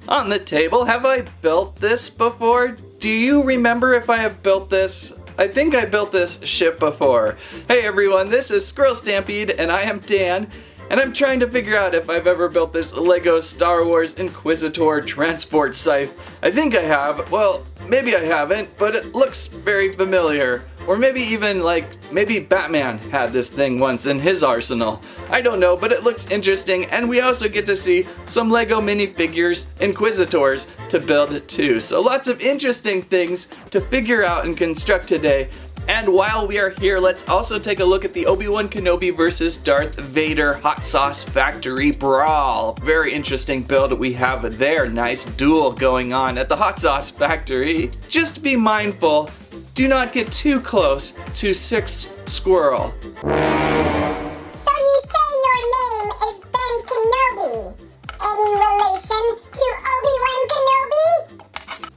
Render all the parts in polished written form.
on the table. Have I built this before? Do you remember if I have built this? I think I built this ship before. Hey everyone, this is Squirrel Stampede and I am Dan. And I'm trying to figure out if I've ever built this LEGO Star Wars Inquisitor Transport Scythe. I think I have. Well, maybe I haven't, but it looks very familiar. Or maybe even maybe Batman had this thing once in his arsenal. I don't know, but it looks interesting, and we also get to see some LEGO minifigures, Inquisitors, to build too. So lots of interesting things to figure out and construct today. And while we are here, let's also take a look at the Obi-Wan Kenobi versus Darth Vader Hot Sauce Factory Brawl. Very interesting build we have there. Nice duel going on at the Hot Sauce Factory. Just be mindful, do not get too close to 6th Squirrel. So you say your name is Ben Kenobi. Any relation to Obi-Wan Kenobi?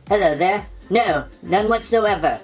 Hello there. No, none whatsoever.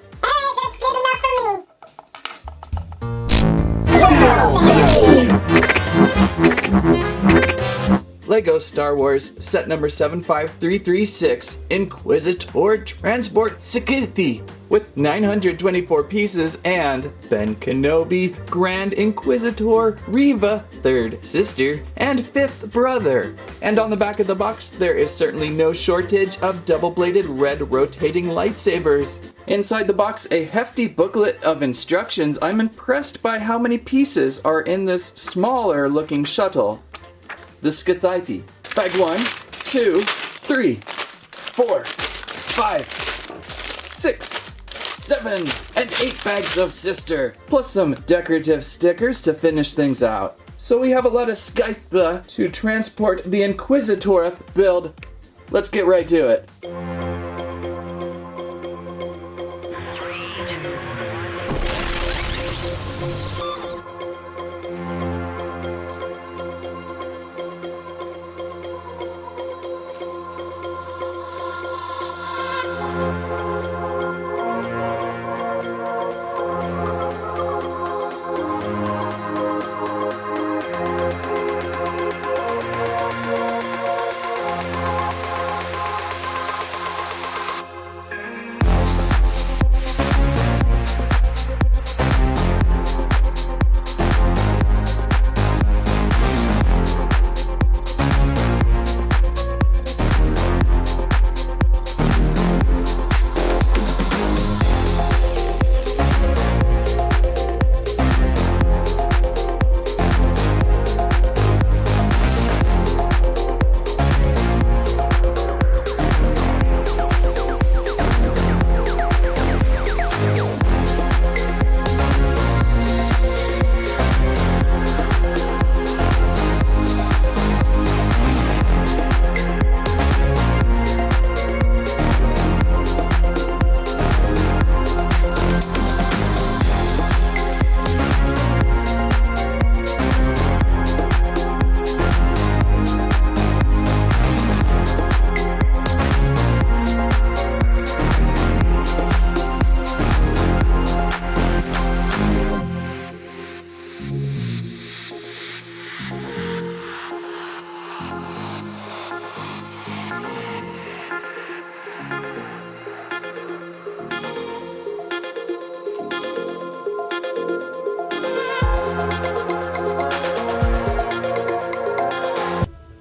LEGO Star Wars set number 75336, Inquisitor Transport Scythe, with 924 pieces, and Ben Kenobi, Grand Inquisitor, Reva Third Sister, and 5th brother. And on the back of the box, there is certainly no shortage of double-bladed red rotating lightsabers. Inside the box, a hefty booklet of instructions. I'm impressed by how many pieces are in this smaller looking shuttle. The Scythe. Bag 1, 2, 3, 4, 5, 6, 7, and 8 bags of sister, plus some decorative stickers to finish things out. So we have a lot of Scythe to transport the Inquisitor build. Let's get right to it.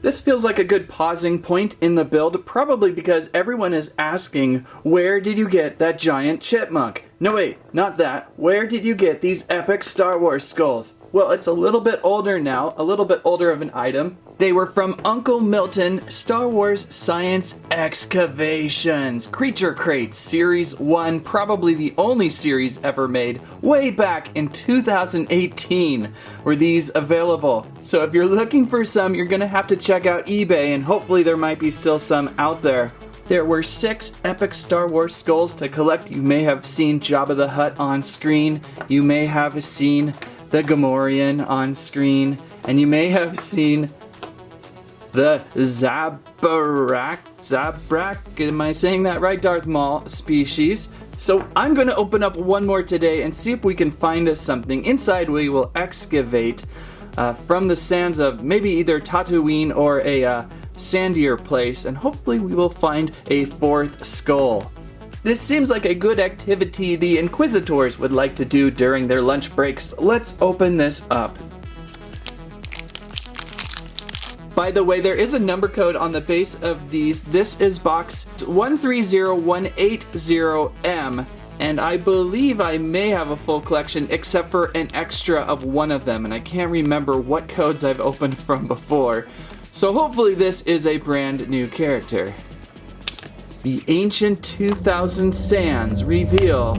This feels like a good pausing point in the build, probably because everyone is asking, where did you get that giant chipmunk? No wait, not that. Where did you get these epic Star Wars skulls? Well, it's a little bit older now, a little bit older of an item. They were from Uncle Milton, Star Wars Science Excavations. Creature Crates, Series 1, probably the only series ever made, way back in 2018 were these available. So if you're looking for some, you're gonna have to check out eBay, and hopefully there might be still some out there. There were 6 epic Star Wars skulls to collect. You may have seen Jabba the Hutt on screen, you may have seen the Gamorrean on screen, and you may have seen the Zabrak, am I saying that right? Darth Maul species. So I'm going to open up one more today and see if we can find us something. Inside we will excavate from the sands of maybe either Tatooine or a sandier place, and hopefully we will find a fourth skull. This seems like a good activity the Inquisitors would like to do during their lunch breaks. Let's open this up. By the way, there is a number code on the base of these. This is box 130180M, and I believe I may have a full collection except for an extra of one of them, and I can't remember what codes I've opened from before. So hopefully this is a brand new character. The Ancient 2000 Sands reveal.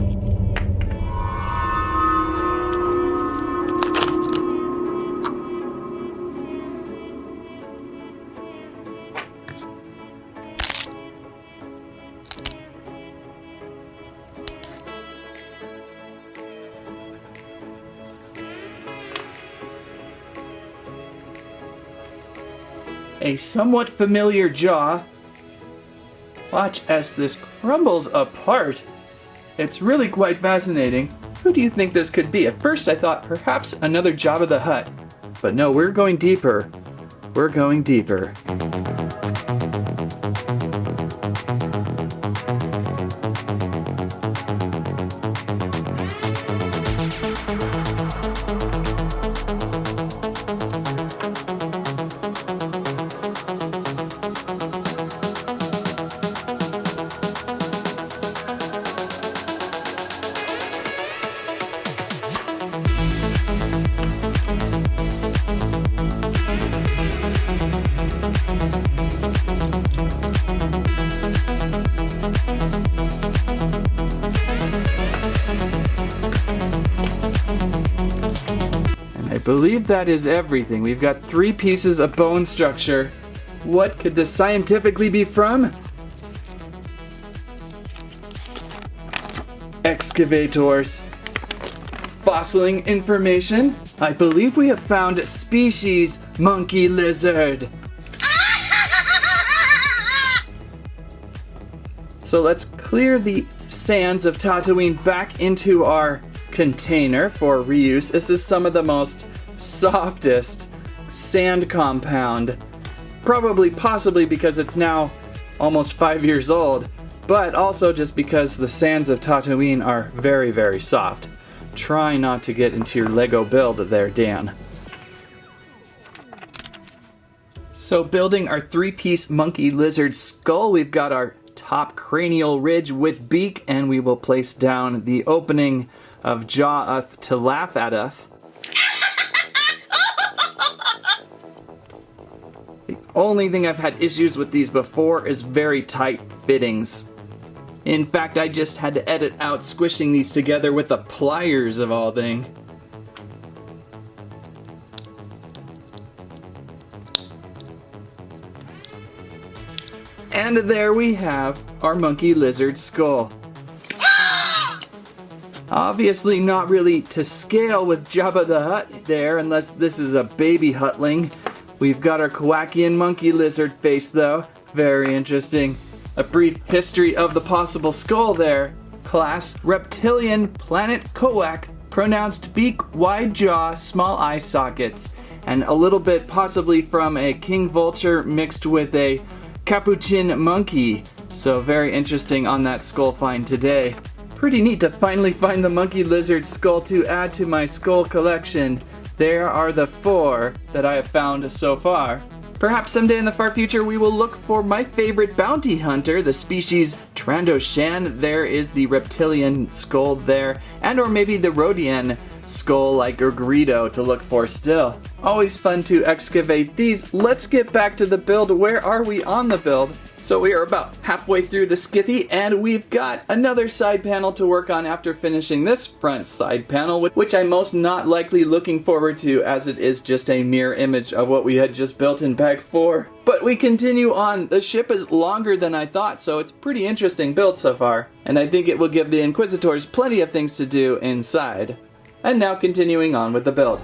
A somewhat familiar jaw. Watch as this crumbles apart. It's really quite fascinating. Who do you think this could be? At first I thought perhaps another Jabba the Hutt. But no, we're going deeper. We're going deeper. I believe that is everything. We've got 3 pieces of bone structure. What could this scientifically be from? Excavators. Fossiling information. I believe we have found species monkey lizard. So let's clear the sands of Tatooine back into our container for reuse. This is some of the most softest sand compound, possibly because it's now almost 5 years old, but also just because the sands of Tatooine are very, very soft. Try not to get into your LEGO build there, Dan. So building our 3-piece monkey lizard skull, we've got our top cranial ridge with beak, and we will place down the opening of jaw-uth to laugh at us. The only thing I've had issues with these before is very tight fittings. In fact, I just had to edit out squishing these together with the pliers of all things. And there we have our monkey lizard skull. Obviously not really to scale with Jabba the Hutt there, unless this is a baby Huttling. We've got our Kowakian monkey lizard face though. Very interesting. A brief history of the possible skull there. Class, reptilian, planet Kowak, pronounced beak, wide jaw, small eye sockets, and a little bit possibly from a king vulture mixed with a capuchin monkey. So very interesting on that skull find today. Pretty neat to finally find the monkey lizard skull to add to my skull collection. There are the 4 that I have found so far. Perhaps someday in the far future we will look for my favorite bounty hunter, the species Trandoshan. There is the reptilian skull there, and or maybe the Rodian skull like Greedo to look for still. Always fun to excavate these. Let's get back to the build. Where are we on the build? So we are about halfway through the Scythe, and we've got another side panel to work on after finishing this front side panel, which I'm most not likely looking forward to, as it is just a mirror image of what we had just built in Pack 4. But we continue on. The ship is longer than I thought, so it's pretty interesting build so far, and I think it will give the Inquisitors plenty of things to do inside. And now continuing on with the build.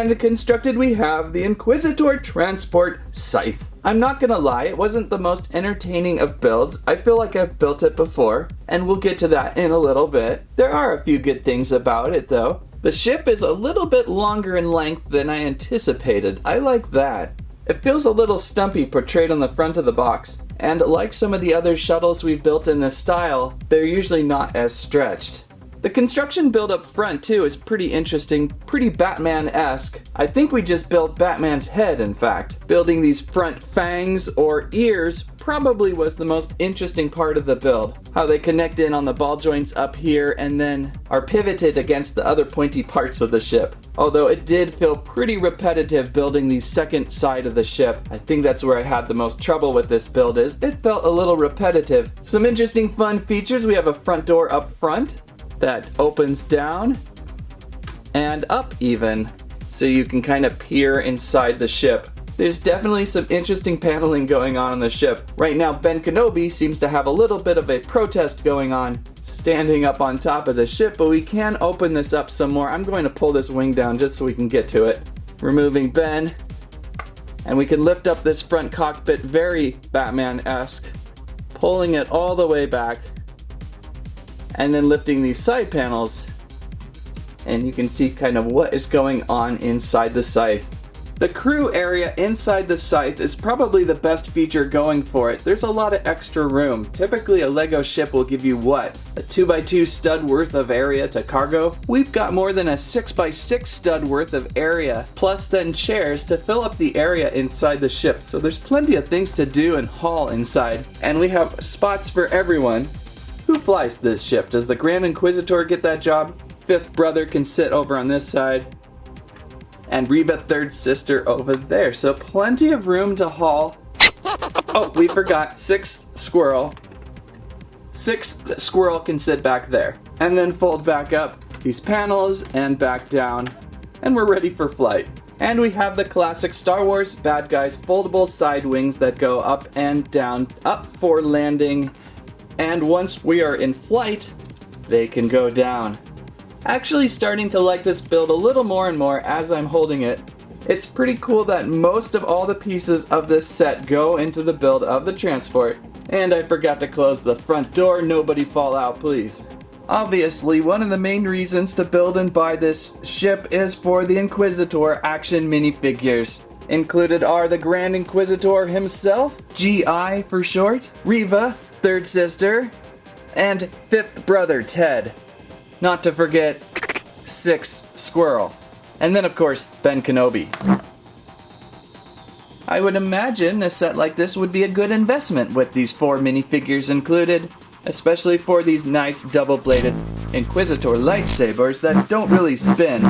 And constructed we have the Inquisitor Transport Scythe. I'm not gonna lie, it wasn't the most entertaining of builds. I feel like I've built it before, and we'll get to that in a little bit. There are a few good things about it though. The ship is a little bit longer in length than I anticipated. I like that. It feels a little stumpy portrayed on the front of the box. And like some of the other shuttles we've built in this style, they're usually not as stretched. The construction build up front too is pretty interesting, pretty Batman-esque. I think we just built Batman's head, in fact. Building these front fangs or ears probably was the most interesting part of the build. How they connect in on the ball joints up here and then are pivoted against the other pointy parts of the ship. Although it did feel pretty repetitive building the second side of the ship. I think that's where I had the most trouble with this build is it felt a little repetitive. Some interesting fun features. We have a front door up front that opens down and up even, so you can kind of peer inside the ship. There's definitely some interesting paneling going on the ship. Right now, Ben Kenobi seems to have a little bit of a protest going on, standing up on top of the ship, but we can open this up some more. I'm going to pull this wing down just so we can get to it. Removing Ben, and we can lift up this front cockpit very Batman-esque, pulling it all the way back, and then lifting these side panels, and you can see kind of what is going on inside the Scythe. The crew area inside the Scythe is probably the best feature going for it. There's a lot of extra room. Typically a LEGO ship will give you what? A 2x2 stud worth of area to cargo? We've got more than a 6x6 stud worth of area, plus then chairs to fill up the area inside the ship. So there's plenty of things to do and haul inside. And we have spots for everyone. Who flies this ship? Does the Grand Inquisitor get that job? Fifth brother can sit over on this side. And Reva Third Sister over there. So plenty of room to haul. Oh, we forgot. Sixth squirrel. Sixth squirrel can sit back there. And then fold back up these panels and back down. And we're ready for flight. And we have the classic Star Wars bad guys foldable side wings that go up and down. Up for landing. And once we are in flight, they can go down. Actually starting to like this build a little more and more as I'm holding it. It's pretty cool that most of all the pieces of this set go into the build of the transport. And I forgot to close the front door. Nobody fall out, please. Obviously, one of the main reasons to build and buy this ship is for the Inquisitor action minifigures. Included are the Grand Inquisitor himself, GI for short, Reva Third Sister, and fifth brother Ted. Not to forget sixth squirrel. And then of course Ben Kenobi. I would imagine a set like this would be a good investment with these 4 minifigures included, especially for these nice double-bladed Inquisitor lightsabers that don't really spin,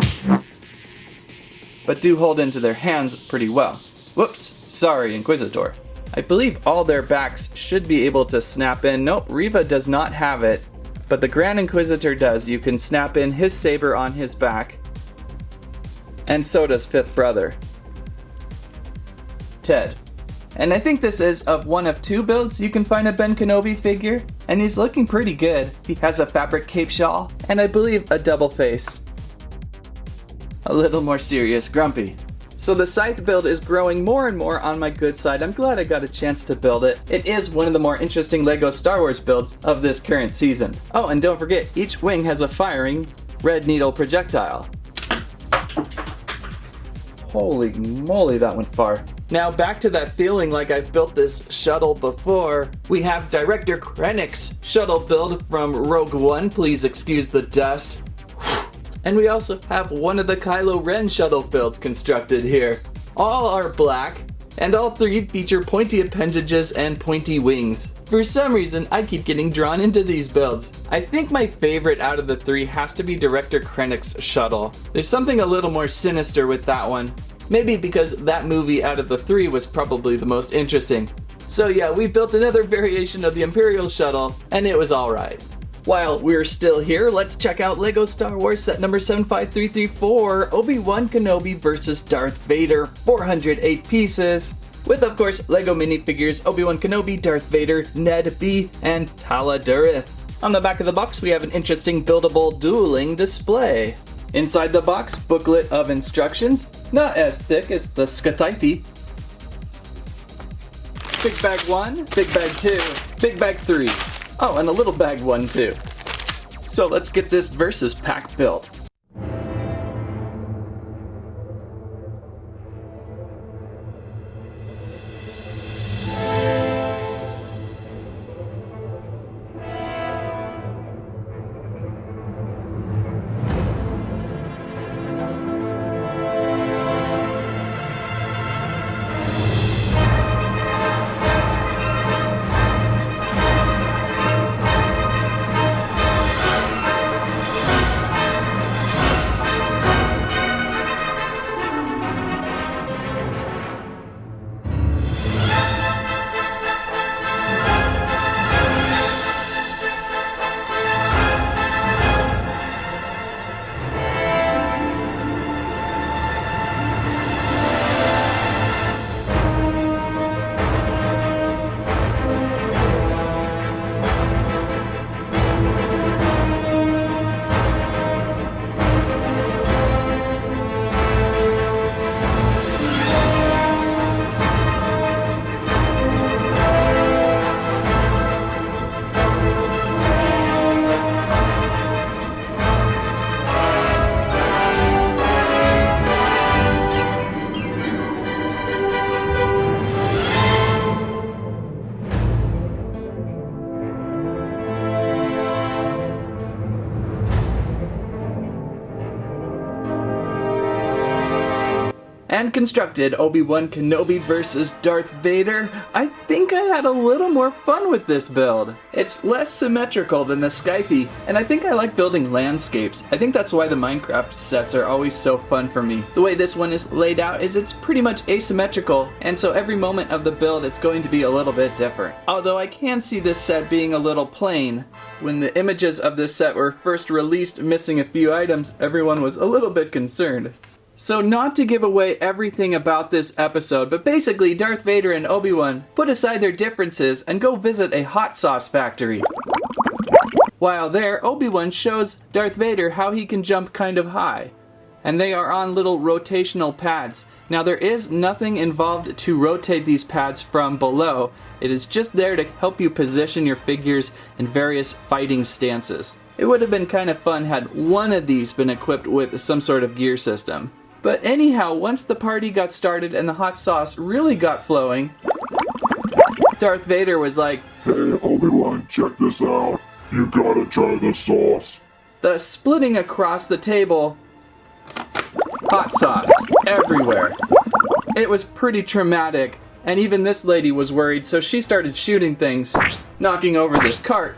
but do hold into their hands pretty well. Whoops, sorry Inquisitor. I believe all their backs should be able to snap in. Nope, Reva does not have it, but the Grand Inquisitor does. You can snap in his saber on his back, and so does fifth brother Ted. And I think this is of one of 2 builds you can find a Ben Kenobi figure, and he's looking pretty good. He has a fabric cape shawl, and I believe a double face. A little more serious Grumpy. So the Scythe build is growing more and more on my good side. I'm glad I got a chance to build it. It is one of the more interesting LEGO Star Wars builds of this current season. Oh, and don't forget, each wing has a firing red needle projectile. Holy moly, that went far. Now back to that feeling like I've built this shuttle before. We have Director Krennic's shuttle build from Rogue One. Please excuse the dust. And we also have one of the Kylo Ren shuttle builds constructed here. All are black, and all 3 feature pointy appendages and pointy wings. For some reason, I keep getting drawn into these builds. I think my favorite out of the 3 has to be Director Krennic's shuttle. There's something a little more sinister with that one. Maybe because that movie out of the 3 was probably the most interesting. So yeah, we built another variation of the Imperial shuttle, and it was alright. While we're still here, let's check out LEGO Star Wars set number 75334, Obi-Wan Kenobi vs. Darth Vader, 408 pieces. With, of course, LEGO minifigures Obi-Wan Kenobi, Darth Vader, NED-B, and Tala Durith. On the back of the box, we have an interesting buildable dueling display. Inside the box, booklet of instructions, not as thick as the Scythe. Big bag 1, big bag 2, big bag 3. Oh, and a little bag 1 too. So let's get this versus pack built. And constructed Obi-Wan Kenobi versus Darth Vader, I think I had a little more fun with this build. It's less symmetrical than the Scythe, and I think I like building landscapes. I think that's why the Minecraft sets are always so fun for me. The way this one is laid out is it's pretty much asymmetrical, and so every moment of the build it's going to be a little bit different. Although I can see this set being a little plain. When the images of this set were first released missing a few items, everyone was a little bit concerned. So not to give away everything about this episode, but basically Darth Vader and Obi-Wan put aside their differences and go visit a hot sauce factory. While there, Obi-Wan shows Darth Vader how he can jump kind of high. And they are on little rotational pads. Now there is nothing involved to rotate these pads from below. It is just there to help you position your figures in various fighting stances. It would have been kind of fun had one of these been equipped with some sort of gear system. But anyhow, once the party got started and the hot sauce really got flowing, Darth Vader was like, "Hey Obi-Wan, check this out. You gotta try the sauce." Thus splitting across the table, hot sauce everywhere. It was pretty traumatic, and even this lady was worried, so she started shooting things, knocking over this cart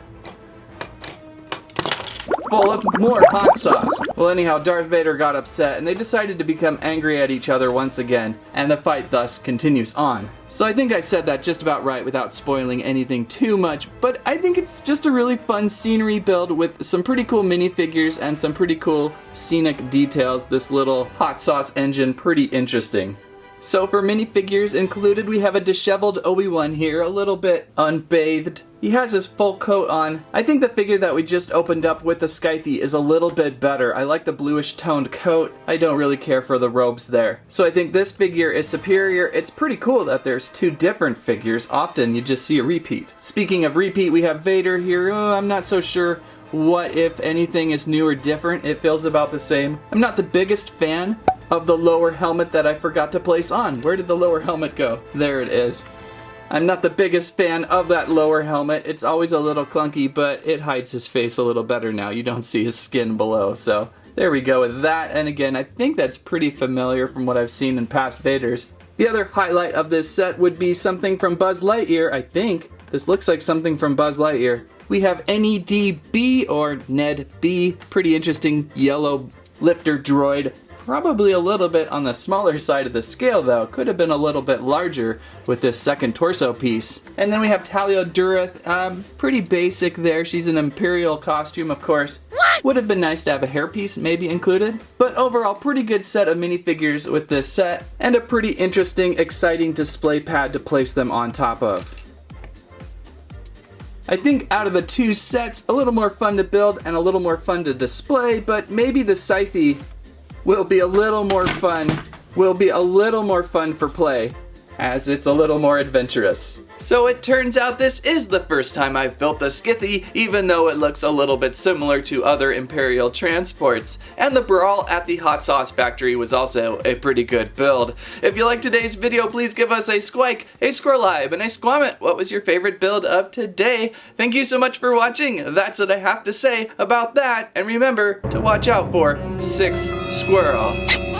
full of more hot sauce. Well, anyhow, Darth Vader got upset and they decided to become angry at each other once again, and the fight thus continues on. So I think I said that just about right without spoiling anything too much, but I think it's just a really fun scenery build with some pretty cool minifigures and some pretty cool scenic details. This little hot sauce engine, pretty interesting. So for minifigures included, we have a disheveled Obi-Wan here, a little bit unbathed. He has his full coat on. I think the figure that we just opened up with the Scythe is a little bit better. I like the bluish toned coat. I don't really care for the robes there. So I think this figure is superior. It's pretty cool that there's two different figures. Often you just see a repeat. Speaking of repeat, we have Vader here. I'm not so sure what, if anything, is new or different. It feels about the same. I'm not the biggest fan of the lower helmet that I forgot to place on. Where did the lower helmet go? There it is. I'm not the biggest fan of that lower helmet. It's always a little clunky, but it hides his face a little better now. You don't see his skin below, so there we go with that. And again, I think that's pretty familiar from what I've seen in past Vaders. The other highlight of this set would be something from Buzz Lightyear, I think. This looks like something from Buzz Lightyear. We have NED-B or NED-B, pretty interesting yellow lifter droid. Probably a little bit on the smaller side of the scale though. Could have been a little bit larger with this second torso piece. And then we have Tala Durith. Pretty basic there. She's an Imperial costume, of course. What? Would have been nice to have a hairpiece maybe included. But overall, pretty good set of minifigures with this set. And a pretty interesting, exciting display pad to place them on top of. I think out of the two sets, a little more fun to build and a little more fun to display, but maybe the Scythe will be a little more fun, for play, as it's a little more adventurous. So it turns out this is the first time I've built the Scythe, even though it looks a little bit similar to other Imperial transports. And the brawl at the hot sauce factory was also a pretty good build. If you liked today's video, please give us a squike, a squirrelibe, and a squammet. What was your favorite build of today? Thank you so much for watching. That's what I have to say about that. And remember to watch out for 6th Squirrel.